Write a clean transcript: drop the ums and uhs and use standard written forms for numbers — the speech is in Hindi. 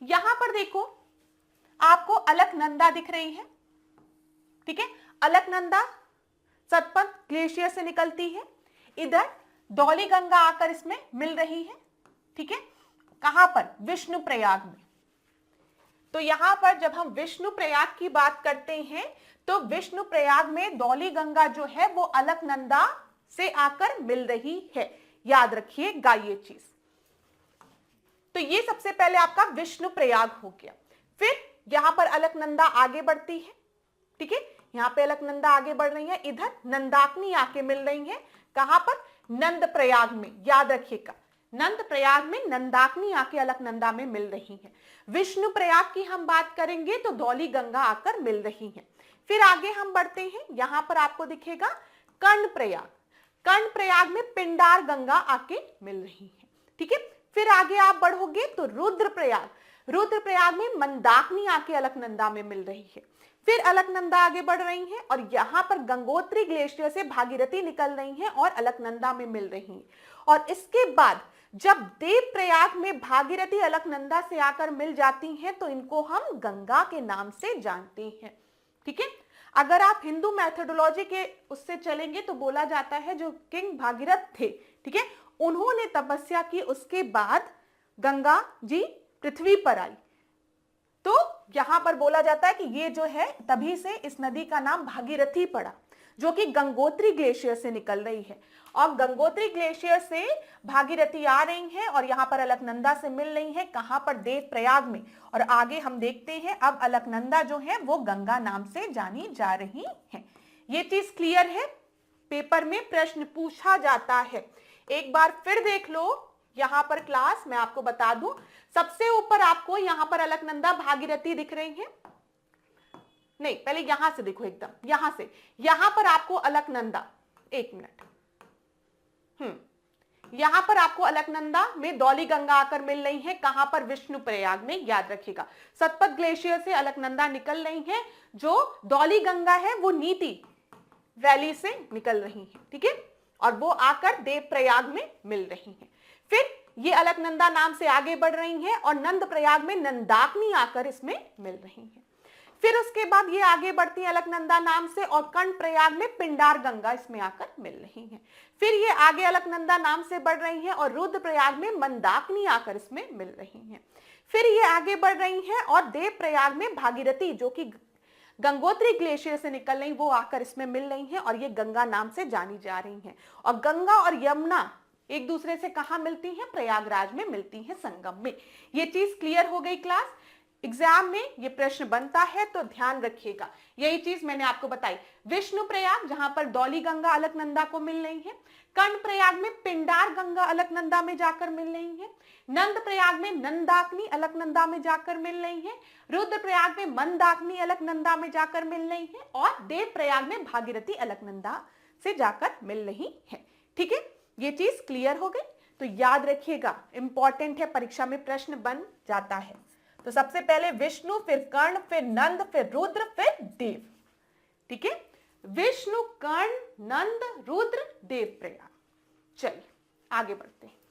यहां पर देखो आपको अलकनंदा दिख रही है, ठीक है। अलकनंदा सतपथ ग्लेशियर से निकलती है, इधर धौली गंगा आकर इसमें मिल रही है, ठीक है। कहां पर? विष्णुप्रयाग में। तो यहां पर जब हम विष्णुप्रयाग की बात करते हैं तो विष्णुप्रयाग में धौली गंगा जो है वो अलकनंदा से आकर मिल रही है, याद रखिएगा ये चीज। तो ये सबसे पहले आपका विष्णुप्रयाग हो गया। फिर यहां पर अलकनंदा आगे बढ़ती है, ठीक है। यहां पे अलकनंदा आगे बढ़ रही है, इधर नंदाकिनी आके मिल रही है, कहां पर? नंदप्रयाग में, याद रखिएगा। नंदप्रयाग में नंदाकिनी आके अलकनंदा में मिल रही है। विष्णुप्रयाग की हम बात करेंगे तो धौली गंगा आकर मिल रही है। फिर आगे हम बढ़ते हैं, यहां पर आपको दिखेगा कर्णप्रयाग। कर्णप्रयाग में पिंडार गंगा आके मिल रही है, ठीक है। फिर आगे आप बढ़ोगे तो रुद्रप्रयाग, रुद्रप्रयाग में मंदाकिनी आके अलकनंदा में मिल रही है। फिर अलकनंदा आगे बढ़ रही है और यहां पर गंगोत्री ग्लेशियर से भागीरथी निकल रही है और अलकनंदा में मिल रही है। और इसके बाद जब देवप्रयाग में भागीरथी अलकनंदा से आकर मिल जाती हैं तो इनको हम गंगा के नाम से जानते हैं, ठीक है। अगर आप हिंदू मैथोडोलॉजी के उससे चलेंगे तो बोला जाता है जो किंग भागीरथ थे, ठीक है, उन्होंने तपस्या की, उसके बाद गंगा जी पृथ्वी पर आई। तो यहां पर बोला जाता है कि ये जो है तभी से इस नदी का नाम भागीरथी पड़ा, जो कि गंगोत्री ग्लेशियर से निकल रही है। और गंगोत्री ग्लेशियर से भागीरथी आ रही है और यहां पर अलकनंदा से मिल रही है, कहां पर? देवप्रयाग में। और आगे हम देखते हैं अब अलकनंदा जो है वो गंगा नाम से जानी जा रही है। ये चीज क्लियर है, पेपर में प्रश्न पूछा जाता है। एक बार फिर देख लो, यहां पर क्लास मैं आपको बता दूं, सबसे ऊपर आपको यहां पर अलकनंदा भागीरथी दिख रही है। नहीं, पहले यहां से देखो, एकदम यहां से, यहां पर आपको अलकनंदा, एक मिनट, यहां पर आपको अलकनंदा में धौली गंगा आकर मिल रही है, कहां पर? विष्णुप्रयाग में, याद रखिएगा। सतपथ ग्लेशियर से अलकनंदा निकल रही है, जो धौली गंगा है वो नीति वैली से निकल रही है, ठीक है, और वो आकर देवप्रयाग में मिल रही है। फिर ये अलकनंदा नाम से आगे बढ़ रही हैं और नंदप्रयाग में नंदाकिनी आकर इसमें मिल रही हैं। फिर उसके बाद ये आगे बढ़ती है अलकनंदा नाम से और कर्णप्रयाग में पिंडार गंगा इसमें आकर मिल रही हैं। फिर ये आगे अलकनंदा नाम से बढ़ रही हैं और रुद्रप्रयाग में मंदाकिनी आकर इसमें मिल रही हैं। फिर ये आगे बढ़ रही हैं और देवप्रयाग में भागीरथी, जो कि गंगोत्री ग्लेशियर से निकल रही, वो आकर इसमें मिल रही हैं और ये गंगा नाम से जानी जा रही हैं। और गंगा और यमुना एक दूसरे से कहां मिलती हैं? प्रयागराज में मिलती हैं, संगम में। ये चीज क्लियर हो गई क्लास। एग्जाम में ये प्रश्न बनता है तो ध्यान रखिएगा, यही चीज मैंने आपको बताई। विष्णुप्रयाग जहां पर धौली गंगा अलकनंदा को मिल रही है, कर्णप्रयाग में पिंडार गंगा अलकनंदा में जाकर मिल रही है, नंदप्रयाग में नंदाकिनी अलकनंदा में जाकर मिल रही है, रुद्रप्रयाग में मंदाकिनी अलकनंदा में जाकर मिल रही है और देवप्रयाग में भागीरथी अलकनंदा से जाकर मिल रही है, ठीक है। ये चीज क्लियर हो गई, तो याद रखिएगा, इंपॉर्टेंट है, परीक्षा में प्रश्न बन जाता है। तो सबसे पहले विष्णु, फिर कर्ण, फिर नंद, फिर रुद्र, फिर देव, ठीक है। विष्णु, कर्ण, नंद, रुद्र, देव, प्रयाग। चलिए आगे बढ़ते हैं।